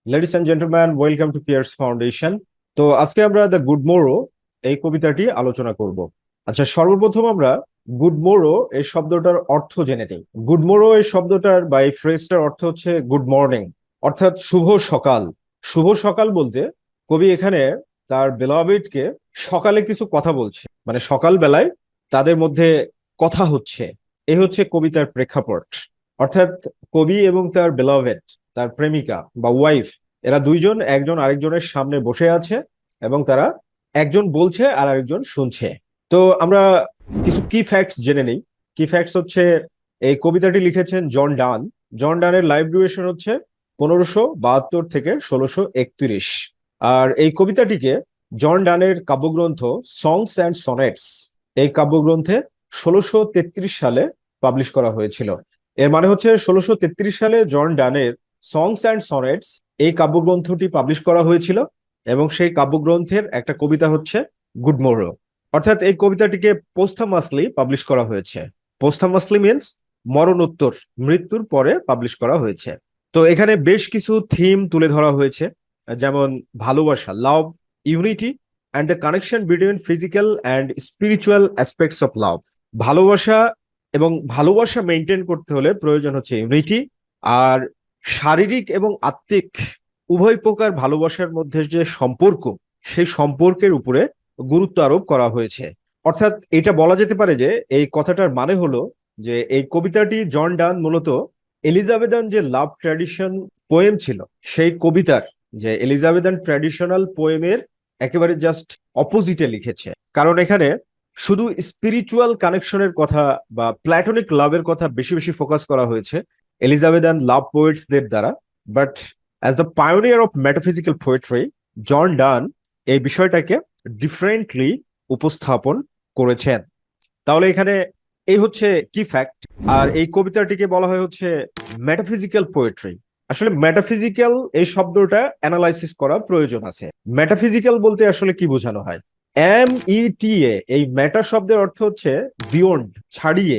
Ladies and gentlemen, welcome to PRC Foundation. তো আজকে আমরা দ্য গুড মোরো এই কবিতাটি আলোচনা করব। আচ্ছা, সর্বপ্রথম আমরা গুড মোরো এই শব্দটার অর্থ জেনে নিই। গুড মোরো এই শব্দটার বা এই ফ্রেজটার অর্থ হচ্ছে গুড মর্নিং, অর্থাৎ শুভ সকাল। শুভ সকাল বলতে কবি এখানে তার বেলাভেডকে সকালে কিছু কথা বলছে, মানে সকাল বেলায় তাদের মধ্যে কথা হচ্ছে। এই হচ্ছে কবিতার প্রেক্ষাপট। অর্থাৎ কবি এবং তার বেলাভেড, তার প্রেমিকা বা ওয়াইফ, এরা দুইজন একজন আরেকজনের সামনে বসে আছে এবং তারা একজন বলছে আর আরেকজন শুনছে। তো আমরা কিছু কি ফ্যাক্টস জেনে নিই। কি ফ্যাক্টস হচ্ছে, এই কবিতাটি লিখেছেন জন ডান। জন ডানের লাইভ ডিউরেশন হচ্ছে 1572 থেকে 1631। আর এই কবিতাটিকে জন ডানের কাব্যগ্রন্থ সংস অ্যান্ড সনেটস, এই কাব্যগ্রন্থে 1633 সালে পাবলিশ করা হয়েছিল। এর মানে হচ্ছে 1633 সালে জন ডানের সংস অ্যান্ড সনেটস এই কাব্যগ্রন্থটি পাবলিশ করা হয়েছিল এবং সেই কাব্যগ্রন্থের একটা কবিতা হচ্ছে গুড মোরো। অর্থাৎ এই কবিতাটিকে পোস্থামাসলি পাবলিশ করা হয়েছে। পোস্থামাসলি মিনস মরণোত্তর, মৃত্যুর পরে পাবলিশ করা হয়েছে। তো এখানে বেশ কিছু থিম তুলে ধরা হয়েছে, যেমন ভালোবাসা, love, unity and the connection between physical and spiritual aspects of love. ভালোবাসা এবং ভালোবাসা মেনটেন করতে হলে প্রয়োজন হচ্ছে ইউনিটি, আর শারীরিক এবং আত্মিক উভয় প্রকার ভালোবাসার মধ্যে যে সম্পর্ক, সেই সম্পর্কের উপরে গুরুত্ব আরোপ করা হয়েছে। অর্থাৎ এটা বলা যেতে পারে যে এই কথাটার মানে হলো যে এই কবিতাটি জন ডান মূলত এলিজাবেথান যে লাভ ট্র্যাডিশন পোয়েম ছিল, সেই কবিতার যে এলিজাবেথান ট্র্যাডিশনাল পোয়েমের একেবারে জাস্ট অপোজিটে লিখেছে। কারণ এখানে শুধু স্পিরিচুয়াল কানেকশনের কথা বা প্ল্যাটনিক লাভের কথা বেশি বেশি ফোকাস করা হয়েছে এলিজাবেথান লাভ পোয়েটসদের দ্বারা। But as the pioneer of metaphysical poetry, John Donne এই বিষয়টাকে ডিফারেন্টলি উপস্থাপন করেছেন। তাহলে এখানে এই হচ্ছে কি ফ্যাক্ট। আর এই কবিতাটিকে বলা হয় হচ্ছে মেটাফিজিক্যাল পোয়েট্রি। আসলে মেটাফিজিক্যাল এই শব্দটা অ্যানালাইসিস করা প্রয়োজন আছে। মেটাফিজিক্যাল বলতে আসলে কি বোঝানো হয়? ME-T-A, এই মেটা শব্দের অর্থ হচ্ছে বিয়ন্ড, ছাড়িয়ে।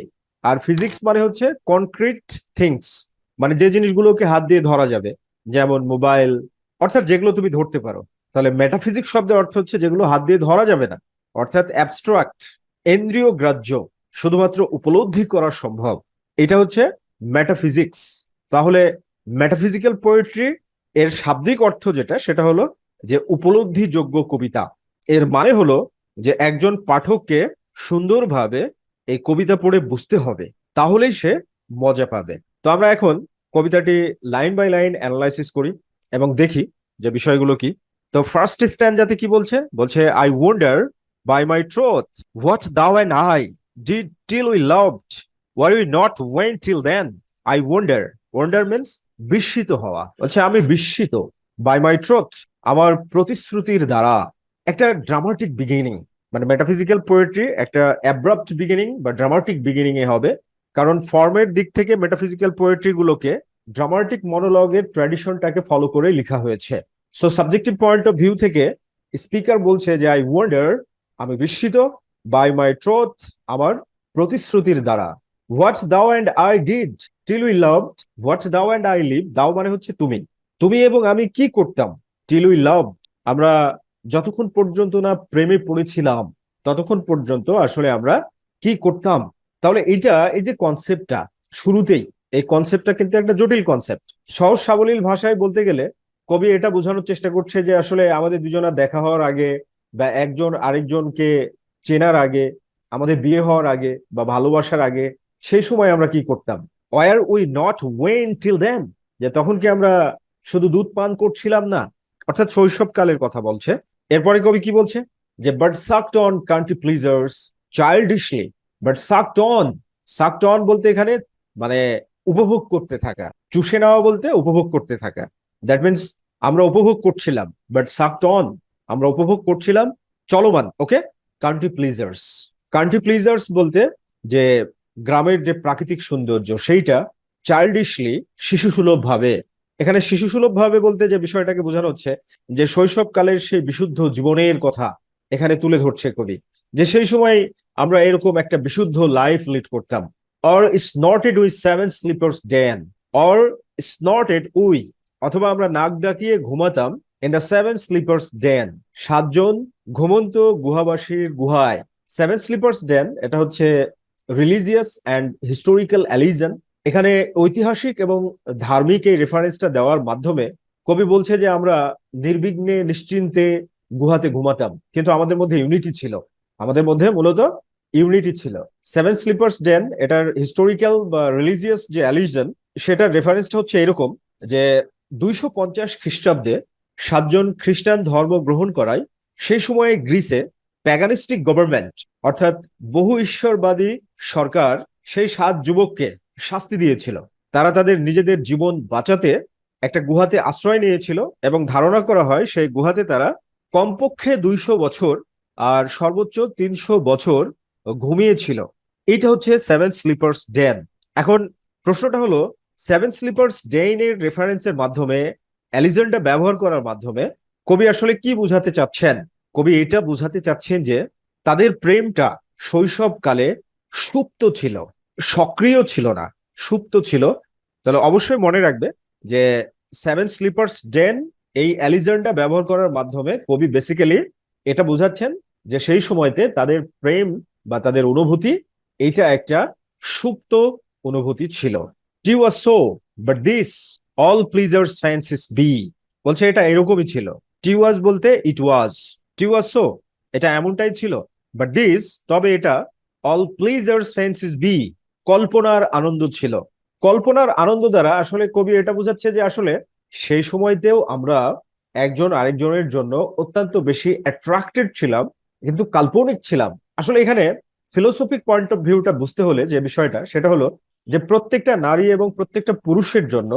আর ফিজিক্স মানে হচ্ছে কনক্রিট থিংস, মানে যে জিনিসগুলোকে হাত দিয়ে ধরা যাবে, যেমন মোবাইল, অর্থাৎ যেগুলো তুমি ধরতে পারো। তাহলে মেটাফিজিক্স শব্দের অর্থ হচ্ছে যেগুলো হাত দিয়ে ধরা যাবে না, অর্থাৎ অ্যাবস্ট্রাক্ট, ইন্দ্রিয় গ্রাহ্য, শুধুমাত্র উপলব্ধি করা সম্ভব। এটা হচ্ছে মেটাফিজিক্স। তাহলে মেটাফিজিক্যাল পোয়েট্রি এর শাব্দিক অর্থ যেটা, সেটা হলো যে উপলব্ধিযোগ্য কবিতা। এর মানে হলো যে একজন পাঠককে সুন্দরভাবে এই কবিতা পড়ে বুঝতে হবে, তাহলেই সে মজা পাবে। তো আমরা এখন কবিতাটি লাইন বাই লাইন অ্যানালাইসিস করি এবং দেখি যে বিষয়গুলো কি। তো ফার্স্ট স্ট্যান্ডাতে কি বলছে? বলছে, I wonder by my truth what thou and I did till we loved, were we not weaned till then. I wonder, wonder means বিস্মিত হওয়া। বলছে আমি বিস্মিত, বাই মাই ট্রুথ, আমার প্রতিশ্রুতির দ্বারা। একটা ড্রামাটিক বিগিনিং, মানে মেটাফিজিক্যাল পোয়েট্রি একটা অ্যাব্রাপ্ট বিগিনিং বা ড্রামাটিক বিগিনিং এ হবে। কারণ ফর্মের দিক থেকে মেটাফিজিক্যাল পোয়েট্রি গুলোকে ড্রামাটিক মনোলগের ট্র্যাডিশনটাকে ফলো করে লেখা হয়েছে। So subjective point of view থেকে স্পিকার বলছে যে আই ওয়ান্ডার, আমি বিস্মিত, বাই মাই ট্রুথ, আমার প্রতিশ্রুতির দ্বারা, what thou and I did till we loved, what thou and I live, thou মানে হচ্ছে তুমি, তুমি এবং আমি কি করতাম, টিল উই লাভ, আমরা যতক্ষণ পর্যন্ত না প্রেমে পড়েছিলাম ততক্ষণ পর্যন্ত আসলে আমরা কি করতাম। তাহলে এইটা, এই যে কনসেপ্টটা শুরুতেই, এই কনসেপ্টটা কিন্তু একটা জটিল কনসেপ্ট। সহজ সাবলীল ভাষায় বলতে গেলে কবি এটা বোঝানোর চেষ্টা করছে যে আসলে আমাদের দুজনের দেখা হওয়ার আগে বা একজন আরেকজনকে চেনার আগে, আমাদের বিয়ে হওয়ার আগে বা ভালোবাসার আগে, সেই সময় আমরা কি করতাম। Were we not weaned till then, যে তখন কি আমরা শুধু দুধ পান করছিলাম না, অর্থাৎ শৈশবকালের কথা বলছে। এরপরে কবি কি বলছে যে but sucked on country pleasures childishly, but sucked on, sucked on বলতে এখানে মানে উপভোগ করতে থাকা, চুষে নেওয়া বলতে উপভোগ করতে থাকা। দ্যাট মিনস আমরা উপভোগ করছিলাম, বাট সাকড অন, আমরা উপভোগ করছিলাম চলমান। ওকে, কান্ট্রি প্লিজার্স, কান্ট্রি প্লিজার্স বলতে যে গ্রামের যে প্রাকৃতিক সৌন্দর্য সেইটা চাইল্ডিশলি, শিশুসুলভ ভাবে। এখানে শিশুসুলভ ভাবে বলতে যে বিষয়টাকে বোঝানো হচ্ছে যে শৈশবকালের সেই বিশুদ্ধ জীবনের কথা এখানে তুলে ধরছে কবি, যে সেই সময় আমরা এরকম একটা বিশুদ্ধ লাইফ লিড করতাম। Or snorted with seven sleepers den, or snorted we, অথবা আমরা নাক ডাকিয়ে ঘুমাতাম in the seven sleepers den, সাতজন ঘুমন্ত গুহাবাসীর গুহায়। সেভেন স্লিপার্স ডেন এটা হচ্ছে রিলিজিয়াস অ্যান্ড হিস্টোরিক্যাল অ্যালিজন। এখানে ঐতিহাসিক এবং ধার্মিক এই রেফারেন্সটা দেওয়ার মাধ্যমে কবি বলছে যে আমরা নির্বিঘ্নে নিশ্চিন্তে গুহাতে ঘুমাতাম, কিন্তু আমাদের মধ্যে ইউনিটি ছিল, আমাদের মধ্যে মূলত ইউনিটি ছিল। সেভেন স্লিপার্স ডেন এটার হিস্টোরিক্যাল বা রিলিজিয়াস যে অ্যালিজন, সেটার রেফারেন্সটা হচ্ছে এরকম যে 250 খ্রিস্টাব্দে সাতজন খ্রিস্টান ধর্ম গ্রহণ করায় সেই সময়ে গ্রিসে প্যাগানিস্টিক গভর্নমেন্ট অর্থাৎ বহু ঈশ্বরবাদী সরকার সেই সাত যুবককে শাস্তি দিয়েছিল। তারা তাদের নিজেদের জীবন বাঁচাতে একটা গুহাতে আশ্রয় নিয়েছিল এবং ধারণা করা হয় সেই গুহাতে তারা কমপক্ষে 200 বছর আর সর্বোচ্চ 300 বছর ঘুমিয়েছিল। এটা হচ্ছে সেভেন স্লিপার্স ডেন। এখন প্রশ্নটা হলো, সেভেন স্লিপার্স ডেইনের রেফারেন্সের মাধ্যমে, অ্যালিজনটা ব্যবহার করার মাধ্যমে কবি আসলে কি বুঝাতে চাচ্ছেন? কবি এটা বুঝাতে চাচ্ছেন যে তাদের প্রেমটা শৈশবকালে সুপ্ত ছিল, সক্রিয় ছিল না, সুপ্ত ছিল। তাহলে অবশ্যই মনে রাখবে যে সেভেন স্লিপার্স ডেন এই অ্যালিজনটা ব্যবহার করার মাধ্যমে কবি বেসিক্যালি এটা বোঝাচ্ছেন যে সেই সময়তে তাদের প্রেম বা তাদের অনুভূতি এইটা একটা সুপ্ত অনুভূতি ছিল। টি was so but this all প্লিজার্স fancies B, বলছে এটা এরকমই ছিল। টি ওয়াজ বলতে ইট ওয়াজ, টি ওয়াজ সো এটা এমনটাই ছিল, বাট দিস তবে এটা অল প্লিজার্স ফ্যান্সিস বি কল্পনার আনন্দ ছিল। কল্পনার আনন্দ দ্বারা আসলে কবি এটা বোঝাচ্ছে যে আসলে সেই সময়তেও আমরা একজন আরেকজনের জন্য অত্যন্ত বেশি অ্যাট্রাক্টেড ছিলাম, কিন্তু কাল্পনিক ছিলাম। আসলে এখানে ফিলোসফিক পয়েন্ট অফ ভিউটা বুঝতে হলে যে বিষয়টা, সেটা হলো যে প্রত্যেকটা নারী এবং প্রত্যেকটা পুরুষের জন্য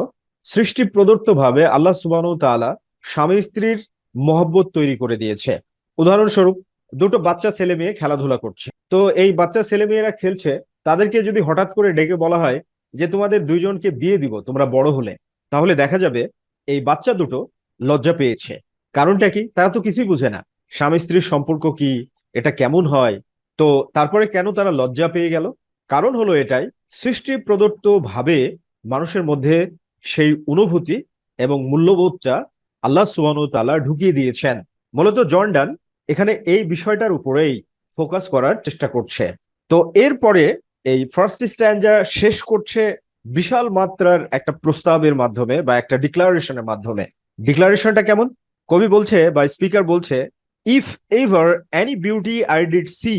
সৃষ্টি প্রদত্ত ভাবে আল্লাহ সুবহানাহু ওয়া তাআলা স্বামী স্ত্রীর মহব্বত তৈরি করে দিয়েছে। উদাহরণস্বরূপ, দুটো বাচ্চা ছেলে মেয়ে খেলাধুলা করছে, তো এই বাচ্চা ছেলে মেয়েরা খেলছে, তাদেরকে যদি হঠাৎ করে ডেকে বলা হয় যে তোমাদের দুইজনকে বিয়ে দিব তোমরা বড় হলে, তাহলে দেখা যাবে এই বাচ্চা দুটো লজ্জা পেয়েছে। কারণটা কি? তারা তো কিছুই বুঝে না স্বামী স্ত্রীর সম্পর্ক কি, এটা কেমন হয়। তো তারপরে কেন তারা লজ্জা পেয়ে গেল? কারণ হলো এটাই, সৃষ্টি প্রদত্ত ভাবে মানুষের মধ্যে সেই অনুভূতি এবং মূল্যবোধটা আল্লাহ সুবহানাহু ওয়া তাআলা ঢুকিয়ে দিয়েছেন। মূলত জন ডান এখানে এই বিষয়টার উপরেই ফোকাস করার চেষ্টা করছে। তো এরপরে এই ফার্স্ট স্ট্যান্জা শেষ করছে বিশাল মাত্রার একটা প্রস্তাবের মাধ্যমে বা একটা ডিক্লারেশনের মাধ্যমে। ডিক্লারেশনটা কেমন? কবি বলছে বা স্পিকার বলছে, if ever any beauty I did see,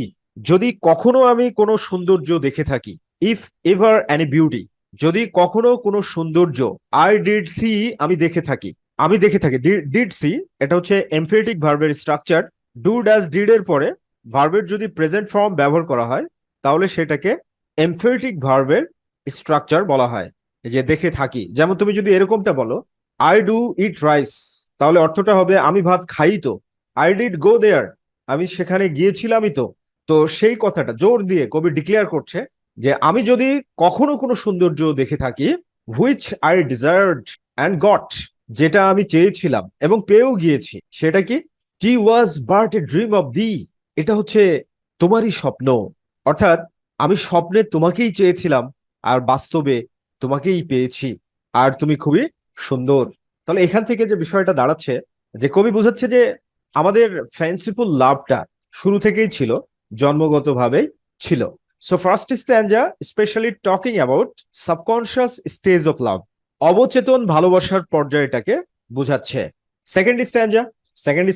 যদি কখনো আমি কোনো সৌন্দর্য দেখে থাকি, ইফ এভার এনি বিউটি, যদি কখনো কোনো সৌন্দর্য, আই ডিড সি আমি দেখে থাকি, আমি দেখে থাকি। ডিড সি এটা হচ্ছে এমফেটিক ভার্বের স্ট্রাকচার। ডু ডাজ ডিড এর পরে ভার্বের যদি প্রেজেন্ট ফর্ম ব্যবহার করা হয় তাহলে সেটাকে এমফেটিক ভার্বের স্ট্রাকচার বলা হয়। এই যে দেখে থাকি, যেমন তুমি যদি এরকমটা বলো আই ডু ইট রাইস, তাহলে অর্থটা হবে আমি ভাত খাই তো। আই ডিড গো দেয়ার, আমি সেখানে গিয়েছিলামই তো। তো সেই কথাটা জোর দিয়ে কবি ডিক্লেয়ার করছে যে আমি যদি কখনো কোনো সৌন্দর্য দেখে থাকি, which I desired and got, যেটা আমি চেয়েছিলাম এবং পেয়েও গিয়েছি, সেটা কি? টি ওয়াজ but a dream of the, এটা হচ্ছে তোমারই স্বপ্ন। অর্থাৎ আমি স্বপ্নে তোমাকেই চেয়েছিলাম আর বাস্তবে তোমাকেই পেয়েছি, আর তুমি খুবই সুন্দর। তাহলে এখান থেকে যে বিষয়টা দাঁড়াচ্ছে যে কবি বোঝাচ্ছে যে আমাদের ফ্যান্সিফুল লাভটা শুরু থেকেই ছিল, জন্মগতভাবেই ছিল। So first স্ট্যান্জা specially talking about subconscious stage of love, অবচেতন ভালোবাসার পর্যায়টাকে বোঝাচ্ছে। সেকেন্ড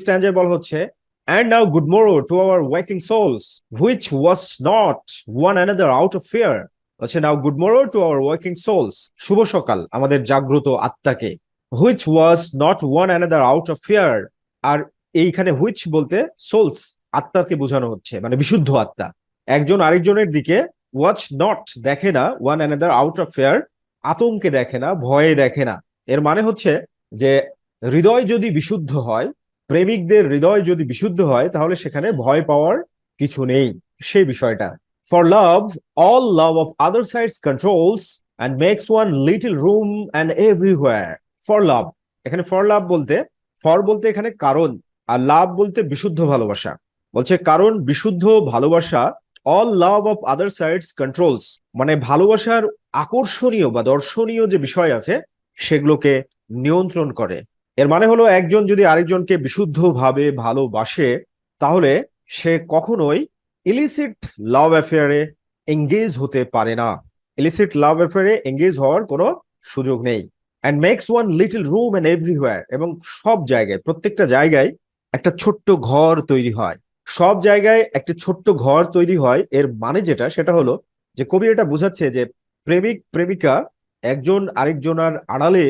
স্ট্যান্জায় বলা হচ্ছে, and now good morrow to our waking souls, which was not one another out of fear. আচ্ছা, now good morning to our walking souls, শুভ সকাল আমাদের জাগ্রত আত্মাকে। Which was not one another out of fear, আর এইখানে which বলতে sols আত্মাকে বোঝানো হচ্ছে, মানে বিশুদ্ধ আত্মা। একজন আরেকজনের দিকে ওয়াচ নট দেখে না, one another out of fear আতঙ্কে দেখে না, ভয়ে দেখে না। এর মানে হচ্ছে যে হৃদয় যদি বিশুদ্ধ হয়, প্রেমিকদের হৃদয় যদি বিশুদ্ধ হয়, তাহলে সেখানে ভয় পাওয়ার কিছু নেই, সেই বিষয়টা। For love, all love of other sides controls and makes one little room and everywhere. For love, এখানে for love বলতে, for বলতে এখানে কারণ, আর love বলতে বিশুদ্ধ ভালোবাসা। বলছে কারণ বিশুদ্ধ ভালোবাসা all love of other sides controls, মানে ভালোবাসার আকর্ষণীয় বা দর্শনীয় যে বিষয় আছে সেগুলোকে নিয়ন্ত্রণ করে। এর মানে হলো একজন যদি আরেকজনকে বিশুদ্ধভাবে ভালোবাসে তাহলে সে কখনোই ইলিসিট লাভ অ্যাফেয়ারে এঙ্গেজ হতে পারে না। ইলিসিট লাভ অ্যাফেয়ারে এঙ্গেজ হওয়ার কোনো সুযোগ নেই। And makes one little room and everywhere, এবং সব জায়গায়, প্রত্যেকটা জায়গায় একটা ছোট্ট ঘর তৈরি হয়। সব জায়গায় একটা ছোট্ট ঘর তৈরি হয়, এর মানে যেটা সেটা হলো যে কবি এটা বোঝাচ্ছে যে প্রেমিক প্রেমিকা একজন আরেকজনের আড়ালে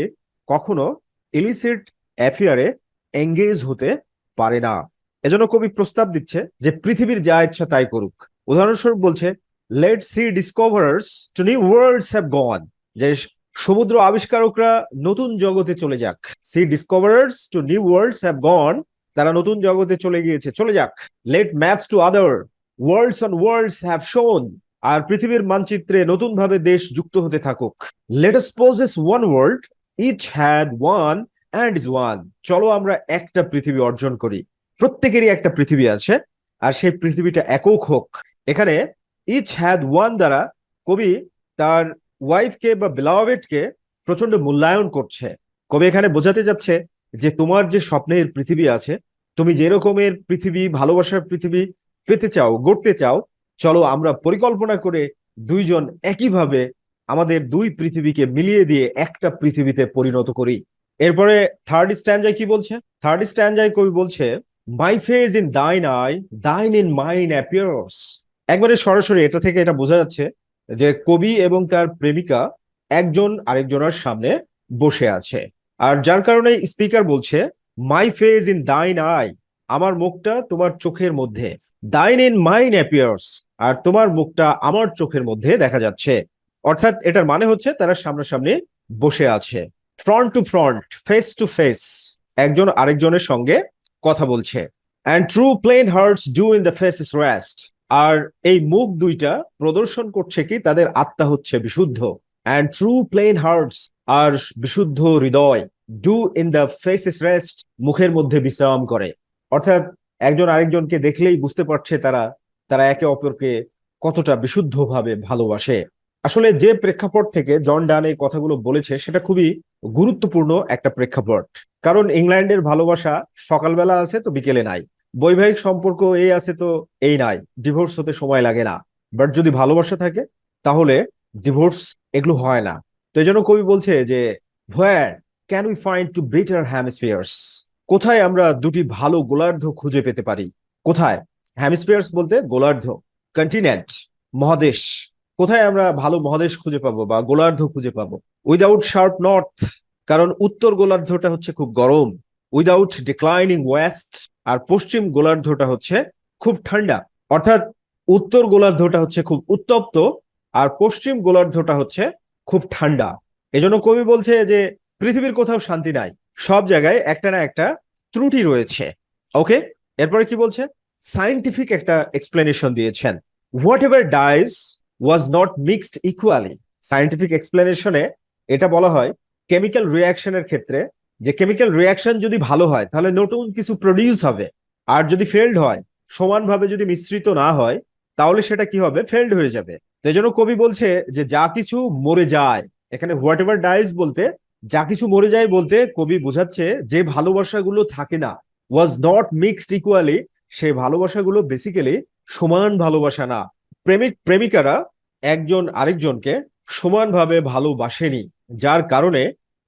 কখনো ইলিসিট অ্যাফেয়ারে এঙ্গেজ হতে পারে না। এজন্য কবি প্রস্তাব দিচ্ছে যে পৃথিবীর যা ইচ্ছা তাই করুক। উদাহরণস্বরূপ বলছে, let sea discoverers to new worlds have gone, যে সমুদ্র আবিষ্কারকরা নতুন জগতে চলে যাক। Sea discoverers to new worlds have gone, তারা নতুন জগতে চলে গিয়েছে, চলে যাক। Let maps to other worlds on worlds have shown, আর পৃথিবীর মানচিত্রে নতুন ভাবে দেশ যুক্ত হতে থাকুক। Let us possess one world each had one and is one, চলো আমরা একটা পৃথিবী অর্জন করি। প্রত্যেকেরই একটা পৃথিবী আছে, আর সেই পৃথিবীটা একক হোক। এখানে ইচ হ্যাড ওয়ান দ্বারা কবি তার ওয়াইফকে বা বিলাভেডকে প্রচন্ড মূল্যায়ন করছে। কবি এখানে বোঝাতে যাচ্ছে যে তোমার যে স্বপ্নের পৃথিবী আছে, তুমি যে রকমের পৃথিবী, ভালোবাসার পৃথিবী পেতে চাও, গড়তে চাও, চলো আমরা পরিকল্পনা করে দুইজন একইভাবে আমাদের দুই পৃথিবীকে মিলিয়ে দিয়ে একটা পৃথিবীতে পরিণত করি। এরপরে থার্ড স্ট্যান্ডায় কি বলছে? থার্ড স্ট্যান্ডায় কবি বলছে, my face in thine I, thine in mine appears. একবারে সরাসরি এটা থেকে এটা বোঝা যাচ্ছে যে কবি এবং তার প্রেমিকা একজন আরেকজনের সামনে বসে আছে, আর যার কারণে স্পিকার বলছে my face in thine I, আমার মুখটা তোমার চোখের মধ্যে, দাইন ইন মাইন অ্যাপিয়ার্স, আর তোমার মুখটা আমার চোখের মধ্যে দেখা যাচ্ছে। অর্থাৎ এটার মানে হচ্ছে তারা সামনাসামনি বসে আছে, front to front, face to face, একজন আরেকজনের সঙ্গে কথা বলছে। And true plain hearts do in the faces rest, আর এই মুখ দুইটা প্রদর্শন করছে কি তাদের আত্মা হচ্ছে বিশুদ্ধ। অ্যান্ড ট্রু প্লেন হার্টস, আর বিশুদ্ধ হৃদয়, do in the faces rest, মুখের মধ্যে বিশ্রাম করে। অর্থাৎ একজন আরেকজনকে দেখলেই বুঝতে পারছে তারা তারা একে অপরকে কতটা বিশুদ্ধভাবে ভালোবাসে। আসলে যে প্রেক্ষাপট থেকে জন ডান এই কথাগুলো বলেছে সেটা খুবই গুরুত্বপূর্ণ একটা প্রেক্ষাপট। কারণ ইংল্যান্ডের ভালোবাসা সকালবেলা আছে তো বিকেলে নাই, বৈবাহিক সম্পর্ক এই আছে তো এই নাই, ডিভোর্স হতে সময় লাগে না। বাট যদি ভালোবাসা থাকে তাহলে ডিভোর্স এগুলো হয় না। তো এই জন্য কবি বলছে যে where can we find two better hemispheres, কোথায় আমরা দুটি ভালো গোলার্ধ খুঁজে পেতে পারি? কোথায়? হ্যামিস্ফিয়ার্স বলতে গোলার্ধ, কন্টিনেন্ট, মহাদেশ। কোথায় আমরা ভালো মহাদেশ খুঁজে পাবো বা গোলার্ধ খুঁজে পাবো? উইদাউট শার্প নর্থ, কারণ উত্তর গোলার্ধটা হচ্ছে খুব গরম। উইদাউট ডিক্লাইনিং ওয়েস্ট, আর পশ্চিম গোলার্ধটা হচ্ছে খুব ঠান্ডা। অর্থাৎ উত্তর গোলার্ধটা হচ্ছে খুব উত্তপ্ত, আর পশ্চিম গোলার্ধটা হচ্ছে খুব ঠান্ডা। এজন্য কবি বলছে যে পৃথিবীর কোথাও শান্তি নাই, সব জায়গায় একটা না একটা ত্রুটি রয়েছে। ওকে, এরপরে কি বলছে? সায়েন্টিফিক একটা এক্সপ্লেনেশন দিয়েছেন। Whatever dies was not mixed equally. Scientific এক্সপ্লেনেশনে এটা বলা হয় কেমিক্যাল রিয়াকশনের ক্ষেত্রে, যে কেমিক্যাল রিয়াকশন যদি ভালো হয় তাহলে নতুন কিছু প্রডিউস হবে, আর যদি ফেল্ড হয়, সমানভাবে যদি মিশ্রিত না হয়, তাহলে সেটা কি হবে? ফেল্ড হয়ে যাবে। তো এই জন্য কবি বলছে যে যা কিছু মরে যায়, এখানে হোয়াট এভার ডাইজ বলতে যা কিছু মরে যায় বলতে কবি বোঝাচ্ছে যে ভালোবাসাগুলো থাকে না, ওয়াজ নট মিক্সড ইকুয়ালি, সেই ভালোবাসাগুলো বেসিক্যালি সমান ভালোবাসা না। প্রেমিক প্রেমিকারা একজন আরেকজনকে সমানভাবে ভালোবাসেনি, যার কারণে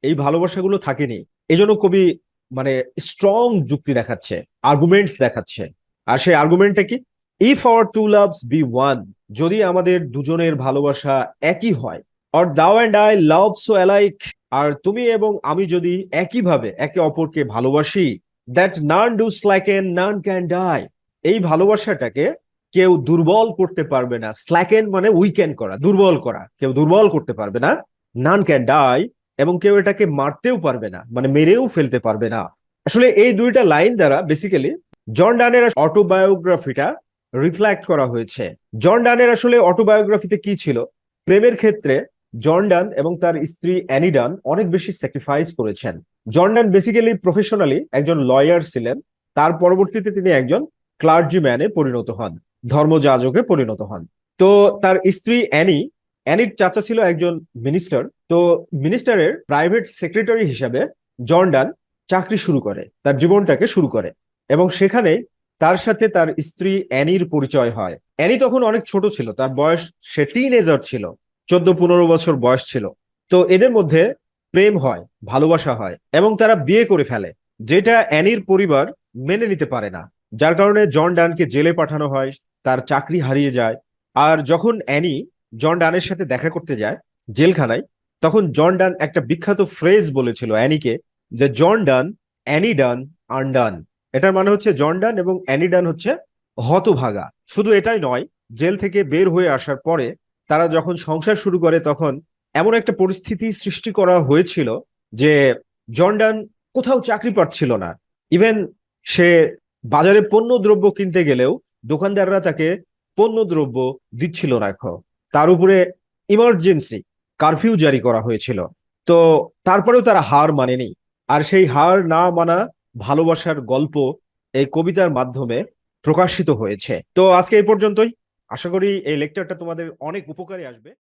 এই ভালোবাসাগুলো থাকেনি। এই জন্য কবি মানে স্ট্রং যুক্তি দেখাচ্ছে, আর্গুমেন্টস দেখাচ্ছে। আর সেই আর্গুমেন্টটা কি? If our two loves be one, যদি আমাদের দুজনের ভালোবাসা একই হয়, or thou and I love so alike, আর তুমি এবং আমি যদি একইভাবে একে অপরকে ভালোবাসি, that none do slacken none can die, এই ভালোবাসাটাকে কেউ দুর্বল করতে পারবে না। স্ল্যাকেন মানে উইকেন করা, দুর্বল করা, কেউ দুর্বল করতে পারবে না। নান ক্যান ডাই, এবং কেউ এটাকে মারতেও পারবে না, মানে মেরেও ফেলতে পারবে না। আসলে এই দুইটা লাইন দ্বারা বেসিক্যালি জন ডানের অটোবায়োগ্রাফিটা রিফ্লেক্ট করা হয়েছে। জন ডানের আসলে অটোবায়োগ্রাফিতে কি ছিল? প্রেমের ক্ষেত্রে জন ডান এবং তার স্ত্রী অ্যানি ডান অনেক বেশি স্যাক্রিফাইস করেছেন। জন ডান বেসিক্যালি প্রফেশনালি একজন লয়ার ছিলেন, তার পরবর্তীতে তিনি একজন ক্লার্জিম্যানে পরিণত হন, ধর্মযাজকে পরিণত হন। তো তার স্ত্রী অ্যানির চাচা ছিল একজন মিনিস্টার। তো মিনিস্টারের প্রাইভেট সেক্রেটারি হিসাবে জর্ডান চাকরি শুরু করে, তার জীবনটাকে শুরু করে, এবং সেখানেই তার সাথে তার স্ত্রী অ্যানির পরিচয় হয়। অ্যানি তখন অনেক ছোট ছিল, তার বয়স, সে টিনেজার ছিল, 14-15 বছর বয়স ছিল। তো এদের মধ্যে প্রেম হয়, ভালোবাসা হয়, এবং তারা বিয়ে করে ফেলে, যেটা অ্যানির পরিবার মেনে নিতে পারে না। যার কারণে জন ডানকে জেলে পাঠানো হয়, তার চাকরি হারিয়ে যায়। আর যখন অ্যানি জন ডানের সাথে দেখা করতে যায় জেলখানায়, তখন জন ডান একটা বিখ্যাত ফ্রেজ বলেছিল অ্যানিকে, যে জন ডান, অ্যানি ডান, আনডান। এটার মানে হচ্ছে জন ডান এবং অ্যানি ডান হচ্ছে হতভাগা। শুধু এটাই নয়, জেল থেকে বের হয়ে আসার পরে তারা যখন সংসার শুরু করে, তখন এমন একটা পরিস্থিতি সৃষ্টি করা হয়েছিল যে জন ডান কোথাও চাকরি পাচ্ছিল না। ইভেন সে বাজারে পণ্য দ্রব্য কিনতে গেলেও দোকানদাররা তাকে পণ্য দ্রব্য দিচ্ছিল না। এখন তার উপরে ইমার্জেন্সি কারফিউ জারি করা হয়েছিল। তো তারপরেও তারা হার মানেনি। আর সেই হার না মানা ভালোবাসার গল্প এই কবিতার মাধ্যমে প্রকাশিত হয়েছে। তো আজকে এই পর্যন্তই। আশা করি এই লেকচারটা তোমাদের অনেক উপকারে আসবে।